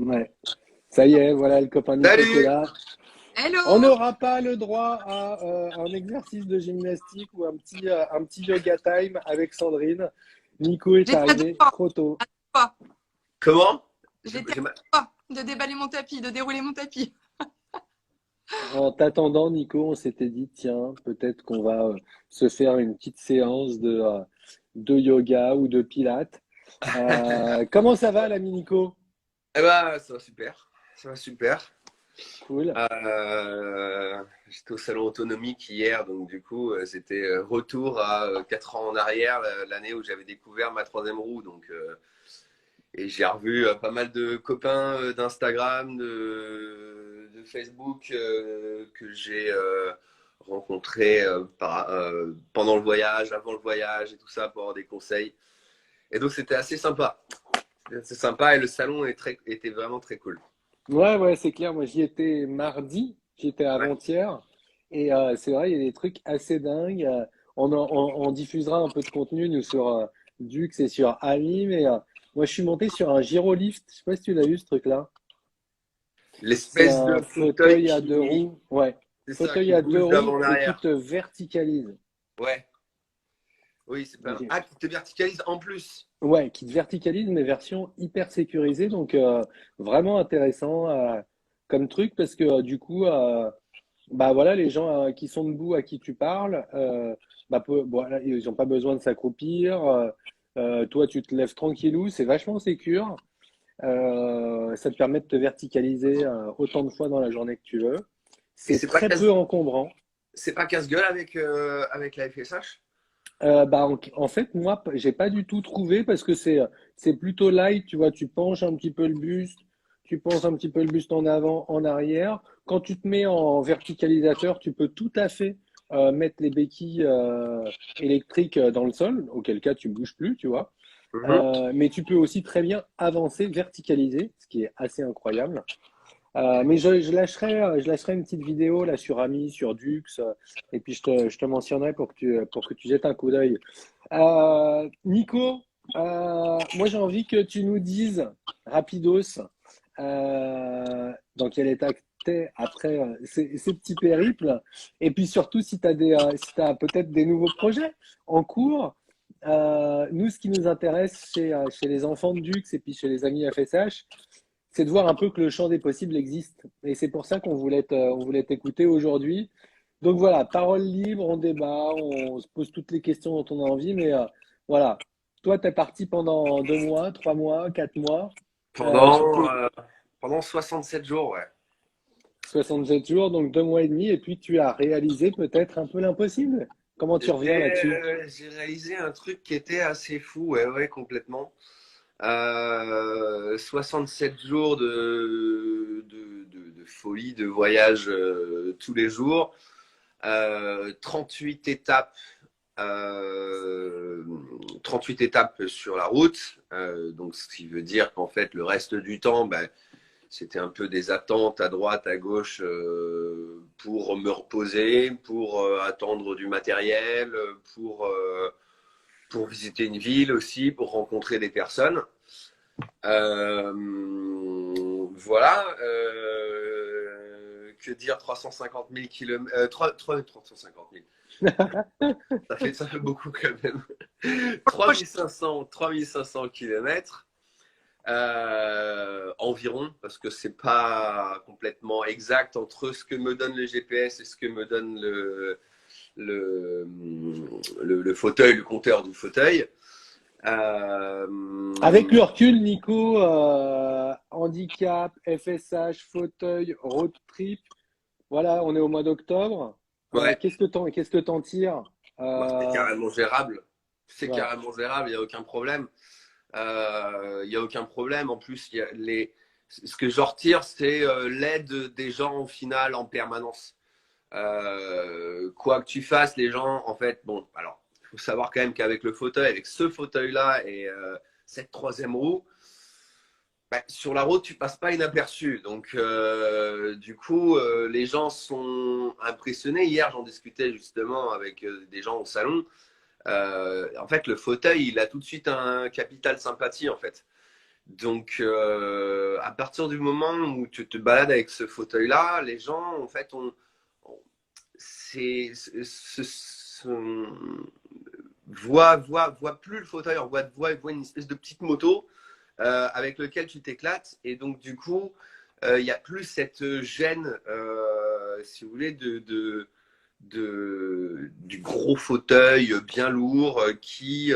Ouais. Ça y est, voilà le copain Nico qui est Salut! là. On Hello! n'aura pas le droit à un exercice de gymnastique ou un petit yoga time avec Sandrine. Nico est J'étais à deux arrivé pas, trop tôt. à deux pas. Comment? J'étais à J'ai deux pas de déballer mon tapis, de dérouler mon tapis. En t'attendant, Nico, on s'était dit, tiens, peut-être qu'on va se faire une petite séance de yoga ou de pilates. Comment ça va, l'ami Nico? Eh ben, ça va super. Ça va super. Cool. J'étais au salon autonomique hier, donc du coup, c'était retour à 4 ans en arrière, l'année où j'avais découvert ma troisième roue. Et j'ai revu pas mal de copains d'Instagram, de Facebook que j'ai rencontrés pendant le voyage, avant le voyage et tout ça pour avoir des conseils. Et donc, c'était assez sympa. C'est sympa et le salon était vraiment très cool. Ouais, ouais, c'est clair. Moi, j'y étais mardi, j'y étais Ouais. avant-hier. Et c'est vrai, il y a des trucs assez dingues. On diffusera un peu de contenu, nous, sur Dux et sur Ali. Mais moi, je suis monté sur un gyrolift. Je sais pas si tu l'as vu, ce truc-là. C'est L'espèce de un fauteuil fauteuil à deux roues. Ouais. c'est ça, Fauteuil qui à deux bouge d'avant roues en et qui arrière. te verticalise. Ouais, oui, c'est pas. J'ai- Ah, qui te verticalise en plus. Ouais, qui te verticalise, mais version hyper sécurisée. Donc, vraiment intéressant comme truc parce que du coup, bah voilà, les gens qui sont debout à qui tu parles, bah, voilà, ils n'ont pas besoin de s'accroupir. Toi, tu te lèves tranquillou, c'est vachement sécure. Ça te permet de te verticaliser autant de fois dans la journée que tu veux. Et C'est très peu encombrant. c'est pas casse-gueule avec la FSH? Bah, en fait, moi, j'ai pas du tout trouvé parce que c'est plutôt light, tu vois, tu penches un petit peu le buste, tu penches un petit peu le buste en avant, en arrière. Quand tu te mets en verticalisateur, tu peux tout à fait mettre les béquilles électriques dans le sol, auquel cas tu bouges plus, tu vois. Mhm. Mais tu peux aussi très bien avancer, verticaliser, ce qui est assez incroyable. Mais je lâcherai une petite vidéo là sur Ami, sur Dux, et puis je te mentionnerai pour que tu jettes un coup d'œil. Nico, moi j'ai envie que tu nous dises rapidos dans quel état t'es après ces petits périples, et puis surtout si tu as si t'as peut-être des nouveaux projets en cours. Nous, ce qui nous intéresse chez les enfants de Dux et puis chez les amis FSH, c'est de voir un peu que le champ des possibles existe. Et c'est pour ça on voulait t'écouter aujourd'hui. Donc voilà, parole libre, on débat, on se pose toutes les questions dont on a envie, mais voilà. Toi, tu es parti pendant 2 mois, 3 mois, 4 mois, sur Pendant, tes euh, pendant 67 jours, ouais. 67 jours, donc 2 mois et demi, et puis tu as réalisé peut-être un peu l'impossible. Comment tu reviens là-dessus? J'ai réalisé un truc qui était assez fou, ouais, ouais, complètement. 67 jours de folie, de voyage tous les jours. 38 étapes, euh, 38 étapes sur la route. Donc, ce qui veut dire qu'en fait, le reste du temps, ben, c'était un peu des attentes à droite, à gauche pour me reposer, pour attendre du matériel, pour visiter une ville aussi, pour rencontrer des personnes. Voilà. Que dire 350 000 km, 350 000. Ça fait beaucoup quand même. 3500 km environ, parce que c'est pas complètement exact entre ce que me donne le GPS et ce que me donne le, le fauteuil, le compteur du fauteuil. Avec le recul, Nico, handicap, FSH, fauteuil, road trip, voilà, on est au mois d'octobre. Ouais, Qu'est-ce que t'en tires? bah, c'est Euh, carrément gérable. C'est ouais. carrément gérable, il n'y a aucun problème. Il n'y a aucun problème. En plus, ce que j'en retire, c'est l'aide des gens au final en permanence. Quoi que tu fasses, les gens, en fait, bon, alors, il faut savoir quand même qu'avec le fauteuil, avec ce fauteuil-là et cette troisième roue, bah, sur la route, tu passes pas inaperçu. Donc, du coup, les gens sont impressionnés. Hier, j'en discutais justement avec des gens au salon. En fait, le fauteuil, il a tout de suite un capital sympathie, en fait. Donc, à partir du moment où tu te balades avec ce fauteuil-là, les gens, en fait, voient plus le fauteuil, on voit une espèce de petite moto avec lequel tu t'éclates. Et donc, du coup, il n'y a plus cette gêne, si vous voulez, du gros fauteuil bien lourd qui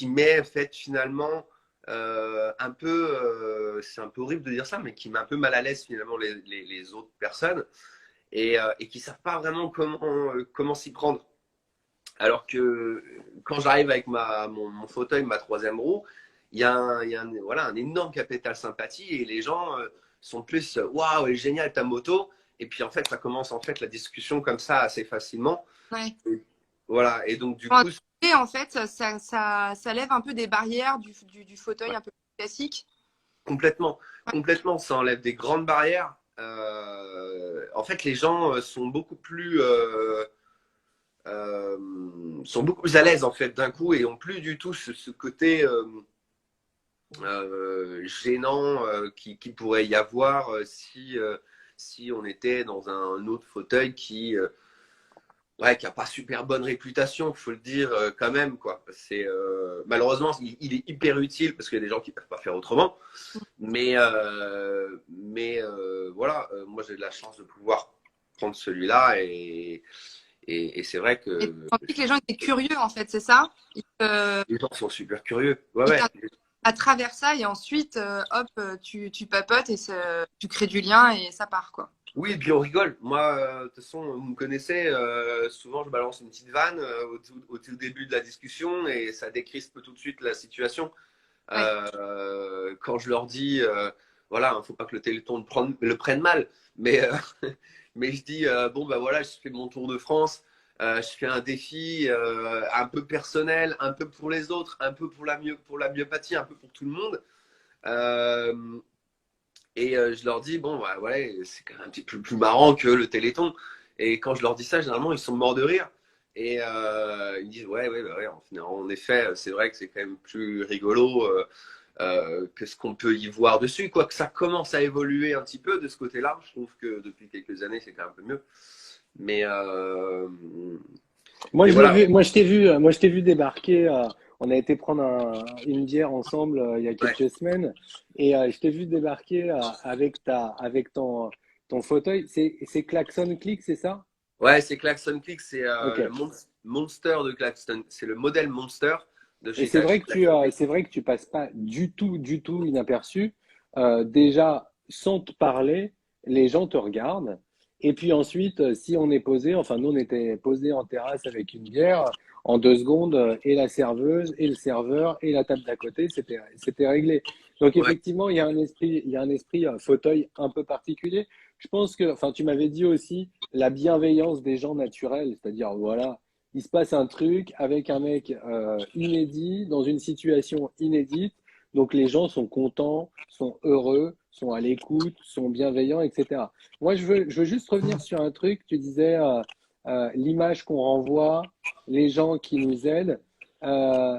met en fait finalement un peu, c'est un peu horrible de dire ça, mais qui met un peu mal à l'aise finalement les autres personnes et qui ne savent pas vraiment comment s'y prendre. Alors que quand j'arrive avec mon fauteuil, ma troisième roue, voilà, un énorme capital sympathie et les gens sont plus waouh, génial ta moto. Et puis en fait, ça commence en fait la discussion comme ça assez facilement. Ouais. Et voilà, et donc du Bon, coup, et en fait, ça lève un peu des barrières du fauteuil un peu classique. complètement, ça enlève des grandes barrières. En fait, les gens sont beaucoup plus à l'aise en fait d'un coup et ont plus du tout ce côté gênant qui pourrait y avoir si on était dans un autre fauteuil qui a pas super bonne réputation, faut le dire quand même quoi. C'est malheureusement il est hyper utile parce qu'il y a des gens qui peuvent pas faire autrement. Mais voilà, moi j'ai de la chance de pouvoir prendre celui-là et c'est vrai Et que tu sentis que les gens étaient curieux, en fait, c'est ça? les gens sont super curieux. Ouais, Ils ouais. à travers ça, et ensuite, hop, tu papotes et tu crées du lien et ça part, quoi. Oui, et puis on rigole. Moi, de toute façon, vous me connaissez, souvent je balance une petite vanne au tout début de la discussion et ça décrispe tout de suite la situation. Ouais. Quand je leur dis, voilà, il ne faut pas que le Téléthon le prenne mal, mais, mais je dis, bon, bah voilà, je fais mon tour de France, je fais un défi un peu personnel, un peu pour les autres, un peu pour la myopathie, un peu pour tout le monde. Euh, et je leur dis, bon, bah, ouais, c'est quand même un petit peu plus marrant que le Téléthon. Et quand je leur dis ça, généralement, ils sont morts de rire. Et ils me disent, ouais, ouais, bah, ouais, en effet, c'est vrai que c'est quand même plus rigolo que ce qu'on peut y voir dessus. Quoique ça commence à évoluer un petit peu de ce côté-là. Je trouve que depuis quelques années, c'est quand même un peu mieux. Mais, Moi, mais je l'ai voilà, vu, moi, je t'ai vu débarquer. On a été prendre une bière ensemble il y a ouais, quelques semaines et je t'ai vu débarquer avec ton fauteuil. C'est Klaxon Click, c'est ça? ouais, c'est Klaxon Click, c'est Ok. le Monster de Klaxon. C'est le modèle Monster de Et chez Klaxon Click. c'est vrai que tu passes pas du tout inaperçu. Déjà, sans te parler, les gens te regardent. Et puis ensuite, si on est posé, enfin nous on était posé en terrasse avec une bière, en 2 secondes, et la serveuse, et le serveur, et la table d'à côté, c'était réglé. Donc Ouais. effectivement, il y a un esprit fauteuil un peu particulier. Je pense que, enfin, tu m'avais dit aussi la bienveillance des gens naturels, c'est-à-dire voilà, il se passe un truc avec un mec inédit, dans une situation inédite. Donc les gens sont contents, sont heureux, sont à l'écoute, sont bienveillants, etc. Moi, je veux juste revenir sur un truc. Tu disais l'image qu'on renvoie, les gens qui nous aident. Euh,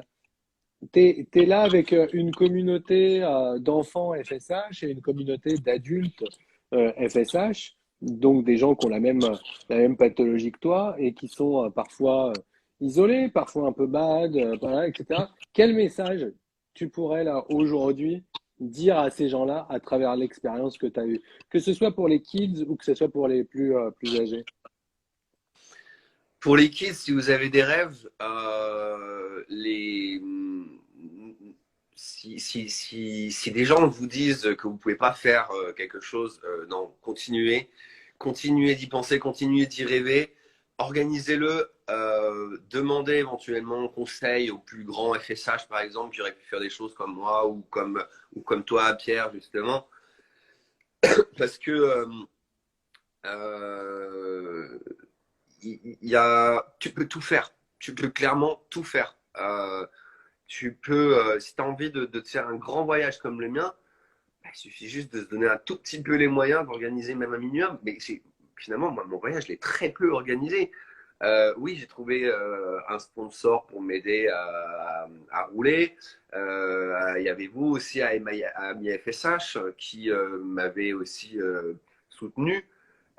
t'es là avec une communauté d'enfants FSH et une communauté d'adultes FSH, donc des gens qui ont la même pathologie que toi et qui sont parfois isolés, parfois un peu bad, voilà, etc. Quel message tu pourrais là aujourd'hui dire à ces gens-là à travers l'expérience que tu as eue, que ce soit pour les kids ou que ce soit pour les plus âgés? Pour les kids, si vous avez des rêves, si des gens vous disent que vous ne pouvez pas faire quelque chose, non, continuez d'y penser, continuez d'y rêver, organisez-le, demandez éventuellement conseil aux plus grands FSH, par exemple, qui auraient pu faire des choses comme moi ou comme toi, Pierre, justement, parce que euh, tu peux tout faire. Tu peux clairement tout faire. Tu peux, si tu as envie de te faire un grand voyage comme le mien, bah, il suffit juste de se donner un tout petit peu les moyens d'organiser même un minimum. Mais finalement, moi, mon voyage, je l'ai très peu organisé. Oui, j'ai trouvé un sponsor pour m'aider à rouler. Il y avait vous aussi à Ami FSH qui m'avait aussi soutenu.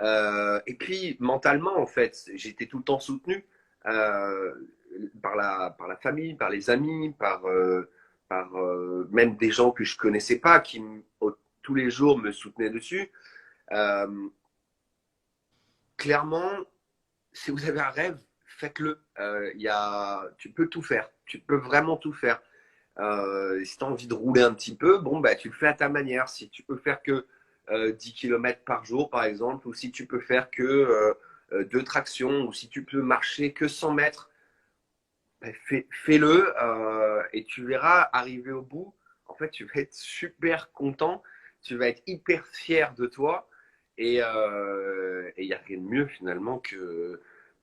Et puis mentalement, en fait, j'étais tout le temps soutenu euh, par la famille, par les amis, par même des gens que je connaissais pas qui tous les jours me soutenaient dessus. Euh, Clairement, si vous avez un rêve, faites-le. Tu peux tout faire. Tu peux vraiment tout faire. Si tu as envie de rouler un petit peu, bon, bah, tu le fais à ta manière. Si tu peux faire que 10 km par jour, par exemple, ou si tu peux faire que 2 tractions, ou si tu peux marcher que 100 mètres, bah, fais-le et tu verras arriver au bout. En fait, tu vas être super content. Tu vas être hyper fier de toi. Et il n'y a rien de mieux finalement que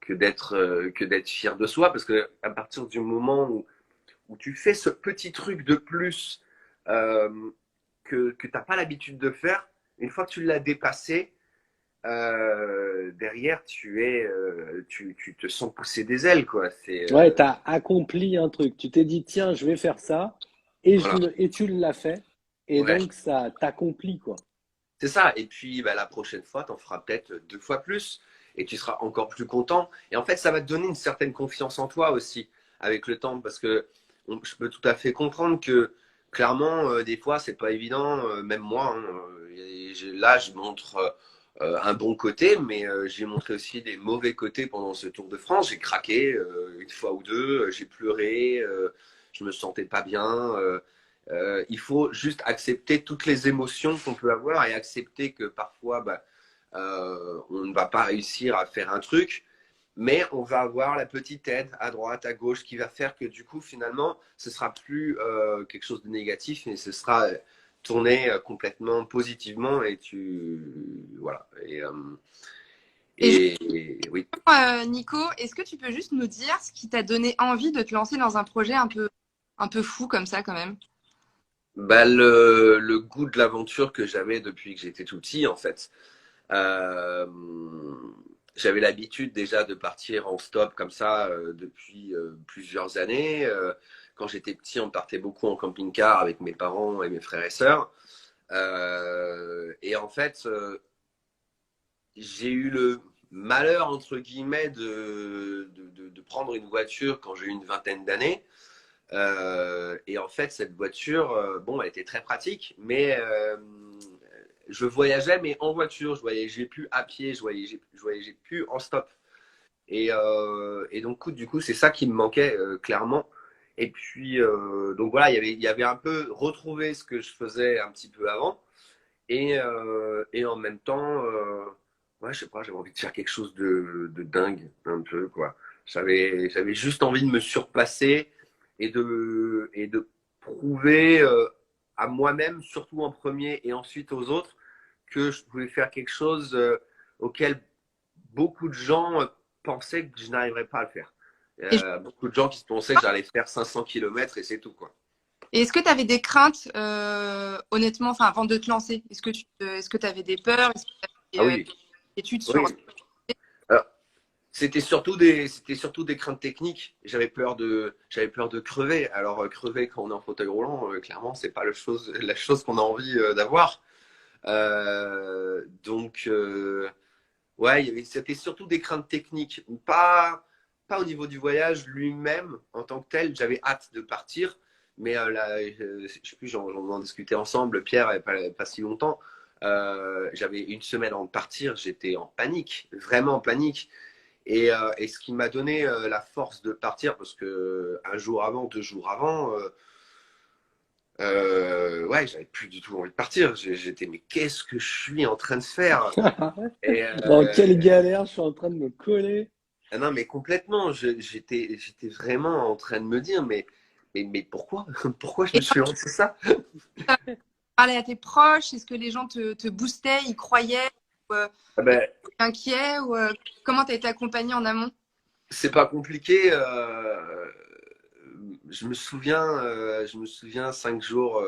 d'être fier de soi. Parce que à partir du moment où tu fais ce petit truc de plus euh, que tu n'as pas l'habitude de faire, une fois que tu l'as dépassé, derrière, tu te sens pousser des ailes, quoi. Ouais, tu as accompli un truc. Tu t'es dit, tiens, je vais faire ça, Voilà. et tu l'as fait, et Ouais, donc ça t'accomplit, quoi. c'est ça. Et puis, bah, la prochaine fois, tu en feras peut-être 2 fois plus et tu seras encore plus content. Et en fait, ça va te donner une certaine confiance en toi aussi avec le temps parce que je peux tout à fait comprendre que clairement, des fois, c'est pas évident. Même moi, hein, là, je montre un bon côté, mais j'ai montré aussi des mauvais côtés pendant ce Tour de France. J'ai craqué une fois ou deux, j'ai pleuré, je me sentais pas bien. Il faut juste accepter toutes les émotions qu'on peut avoir et accepter que parfois, bah, on ne va pas réussir à faire un truc, mais on va avoir la petite aide à droite, à gauche, qui va faire que du coup, finalement, ce sera plus quelque chose de négatif, mais ce sera tourné complètement positivement et voilà. Et Et oui. justement, Nico, est-ce que tu peux juste nous dire ce qui t'a donné envie de te lancer dans un projet un peu fou comme ça quand même? Bah, le goût de l'aventure que j'avais depuis que j'étais tout petit, en fait. Euh, J'avais l'habitude déjà de partir en stop comme ça depuis plusieurs années. Quand j'étais petit, on partait beaucoup en camping-car avec mes parents et mes frères et sœurs. Et en fait, j'ai eu le malheur, entre guillemets, de prendre une voiture quand j'ai eu une vingtaine d'années. Et en fait, cette voiture, bon, elle était très pratique, mais je voyageais, mais en voiture. Je voyageais plus à pied, je voyageais plus en stop. Et donc, du coup, c'est ça qui me manquait clairement. Et puis, donc voilà, il y avait un peu retrouvé ce que je faisais un petit peu avant. Et en même temps, ouais, je sais pas, j'avais envie de faire quelque chose de dingue, un peu, quoi. J'avais juste envie de me surpasser et de prouver à moi-même, surtout en premier et ensuite aux autres, que je pouvais faire quelque chose auquel beaucoup de gens pensaient que je n'arriverais pas à le faire. Et, je- Beaucoup de gens qui pensaient que j'allais faire 500 kilomètres et c'est tout, quoi. et est-ce que tu avais des craintes, honnêtement, enfin, avant de te lancer? Est-ce que tu avais des peurs? Est-ce que tu Ah avais oui, des études oui. sur... Alors, c'était surtout des craintes techniques. J'avais peur de crever. Alors, crever quand on est en fauteuil roulant, clairement, c'est pas la chose qu'on a envie d'avoir. Donc, ouais, c'était surtout des craintes techniques. Pas au niveau du voyage lui-même en tant que tel. J'avais hâte de partir. Mais là, je sais plus, j'en discutais ensemble, Pierre, il n'y a pas si longtemps. J'avais une semaine avant de partir, j'étais en panique, vraiment en panique. Et ce qui m'a donné la force de partir, parce que un jour avant, 2 jours avant, ouais, j'avais plus du tout envie de partir. J'étais, mais qu'est-ce que je suis en train de faire? Et Dans quelle galère je suis en train de me coller. ah non, mais complètement, j'étais vraiment en train de me dire, mais pourquoi? Pourquoi je me Et suis lancé ça? tu parlais à tes proches? Est-ce que les gens te boostaient, ils croyaient, ou, Ah ben, inquiets, ou comment tu as été accompagné en amont? c'est pas compliqué. Je me souviens 5 jours,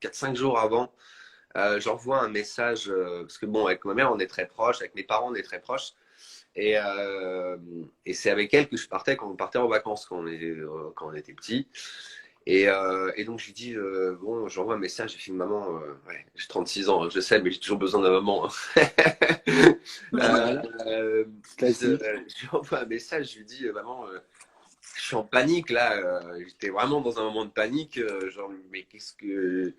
4-5 jours avant. J'envoie un message, parce que bon, avec ma mère, on est très proches, avec mes parents, on est très proches. Et c'est avec elle que je partais quand on partait en vacances, quand on était petit. Et donc, je lui dis, bon, j'envoie un message, j'ai fait maman, ouais, j'ai 36 ans, hein, je sais, mais j'ai toujours besoin d'un maman. Normal, classique. Je lui envoie un message, je lui dis, maman, je suis en panique là. J'étais vraiment dans un moment de panique. Genre, mais qu'est-ce que.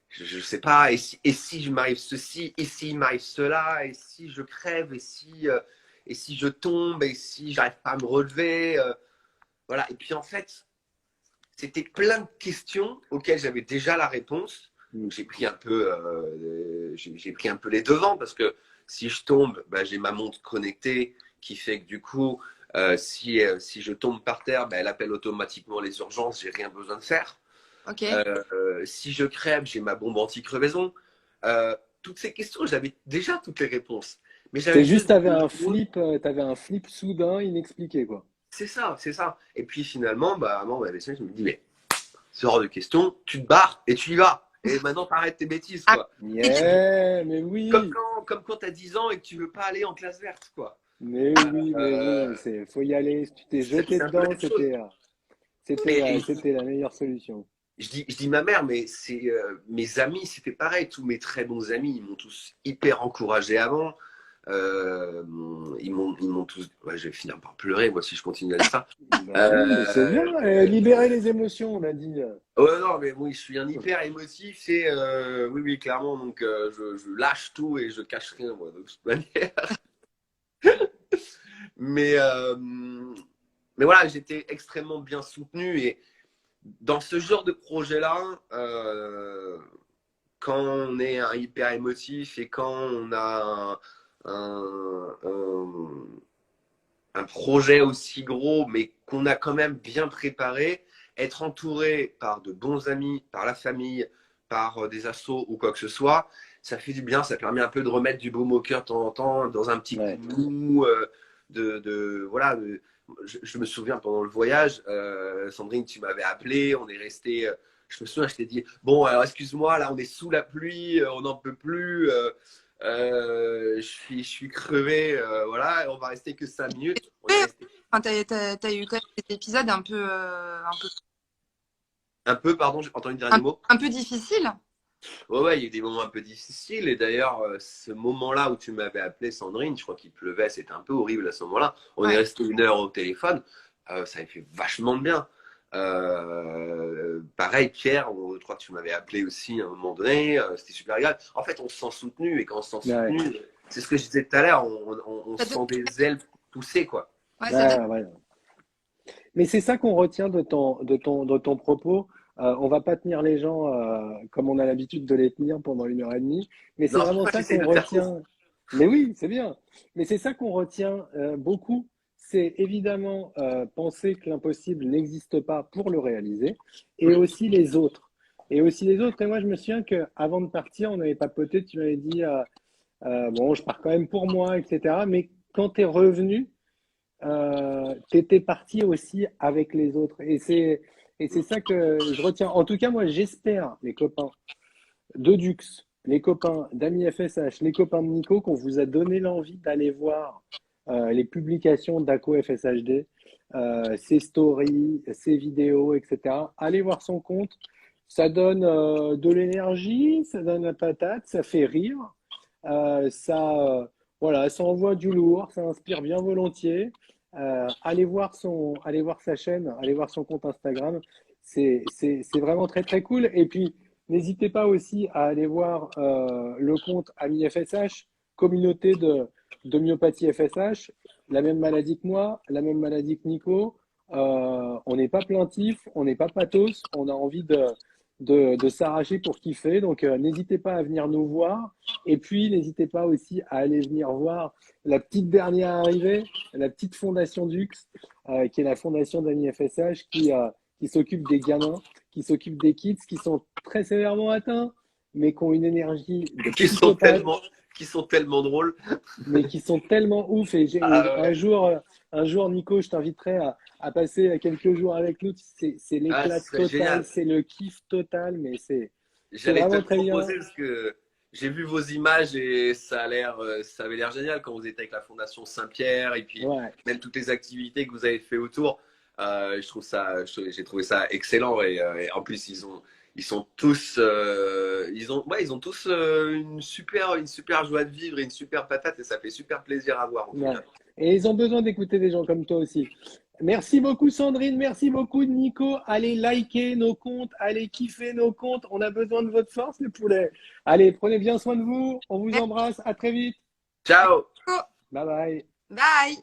Je sais pas. Et si je m'arrive ceci, et si il m'arrive cela, et si je crève, et si je tombe, et si j'arrive pas à me relever. Voilà. Et puis en fait, c'était plein de questions auxquelles j'avais déjà la réponse. Donc j'ai pris un peu, j'ai pris un peu les devants parce que si je tombe, bah, j'ai ma montre connectée qui fait que du coup, si je tombe par terre, bah, elle appelle automatiquement les urgences, j'ai rien besoin de faire. Ok. Si je crève, j'ai ma bombe anti-crevaison. Toutes ces questions, j'avais déjà toutes les réponses. Mais j'avais C'est juste, juste besoin. t'avais un flip soudain, inexpliqué, quoi. C'est ça, c'est ça. Et puis finalement, bah, maman m'avait dit, je me dis, mais c'est hors de question, tu te barres et tu y vas. Et maintenant, t'arrêtes tes bêtises, Ah, quoi. Yeah, mais oui, Comme quand tu as 10 ans et que tu veux pas aller en classe verte, quoi. mais oui, Euh, faut y aller. Si tu t'es jeté c'est un peu la dedans, même chose. Mais c'était la meilleure solution. je dis ma mère, mais c'est mes amis, c'était pareil. Tous mes très bons amis, ils m'ont tous hyper encouragé avant. Euh, ils m'ont tous. Ouais, je vais finir par pleurer, moi, si je continue à dire ça. Bah oui, mais c'est bien. Libérer les émotions, on a dit. Ouais, non, mais oui, je suis un hyper émotif. Oui, oui, clairement. Donc, je lâche tout et je cache rien, moi, de toute manière. Mais, euh, mais voilà, j'étais extrêmement bien soutenu. Et dans ce genre de projet-là, quand on est un hyper émotif et quand on a un, un- un projet aussi gros, mais qu'on a quand même bien préparé, être entouré par de bons amis, par la famille, par des assos ou quoi que ce soit, ça fait du bien, ça permet un peu de remettre du baume au cœur de temps en temps, dans un petit coup Ouais. de mou, voilà. Je me souviens pendant le voyage, Sandrine, tu m'avais appelé, on est resté. Je me souviens, je t'ai dit, bon, alors excuse-moi, là on est sous la pluie, on n'en peut plus. Je suis crevé, voilà, on va rester que 5 minutes. On est resté Enfin, t'as eu quand même des épisodes un peu, pardon, j'ai entendu le dernier mot. un peu difficiles. Ouais, ouais, il y a eu des moments un peu difficiles. Et d'ailleurs, ce moment-là où tu m'avais appelé Sandrine, je crois qu'il pleuvait, c'était un peu horrible à ce moment-là. On est Ouais. resté 1 heure au téléphone. Ça avait fait vachement de bien. Pareil, Pierre, je crois que tu m'avais appelé aussi à un moment donné. C'était super agréable. En fait, on se sent soutenu. Et quand on se sent Ouais. soutenu, c'est ce que je disais tout à l'heure, on Ça donne- sent des ailes pousser, quoi. ouais, ça donne. Ouais, ouais. Mais c'est ça qu'on retient de ton propos. On va pas tenir les gens comme on a l'habitude de les tenir pendant 1 heure et demie, mais c'est Non, c'est pour vraiment ça que ça j'essaye qu'on de faire court. retient. Mais oui, c'est bien. Mais c'est ça qu'on retient beaucoup. C'est évidemment penser que l'impossible n'existe pas pour le réaliser, et Oui. aussi les autres. Et aussi les autres. Et moi, je me souviens qu'avant de partir, on avait papoté, tu m'avais dit, bon, je pars quand même pour moi, etc. Mais quand tu es revenu, t'étais parti aussi avec les autres. Et c'est ça que je retiens. En tout cas, moi, j'espère, les copains de Dux, les copains d'Ami FSH, les copains de Nico, qu'on vous a donné l'envie d'aller voir les publications d'Aco FSHD, ses stories, ses vidéos, etc. Allez voir son compte. Ça donne de l'énergie, ça donne la patate, ça fait rire, voilà, ça envoie du lourd, ça inspire bien volontiers. Allez voir sa chaîne, allez voir son compte Instagram. C'est vraiment très très cool. Et puis, n'hésitez pas aussi à aller voir le compte Ami FSH, communauté de myopathie FSH, la même maladie que moi, la même maladie que Nico. On n'est pas plaintif, on n'est pas pathos, on a envie de s'arracher pour kiffer. Donc, n'hésitez pas à venir nous voir. Et puis, n'hésitez pas aussi à aller venir voir la petite dernière arrivée, la petite fondation Dux, qui est la fondation d'Ami FSH, qui s'occupe des gamins, qui s'occupe des kids qui sont très sévèrement atteints, mais qui ont une énergie de Qui sont psychopathe, tellement drôles. mais qui sont tellement ouf. Et Ah ouais. un jour, Nico, je t'inviterai à passer quelques jours avec nous. C'est Ah, l'éclat ce serait total, génial. c'est le kiff total, mais c'est J'allais te vraiment le très bien. proposer parce que j'ai vu vos images et ça avait l'air génial quand vous étiez avec la Fondation Saint-Pierre et puis Ouais. même toutes les activités que vous avez fait autour. J'ai trouvé ça excellent et en plus ils sont tous, ils ont tous une super joie de vivre et une super patate et ça fait super plaisir à voir au Ouais. final. Et ils ont besoin d'écouter des gens comme toi aussi. Merci beaucoup Sandrine, merci beaucoup Nico. Allez liker nos comptes, allez kiffer nos comptes. On a besoin de votre force les poulets. Allez, prenez bien soin de vous. On vous embrasse. À très vite. Ciao! Bye bye. Bye.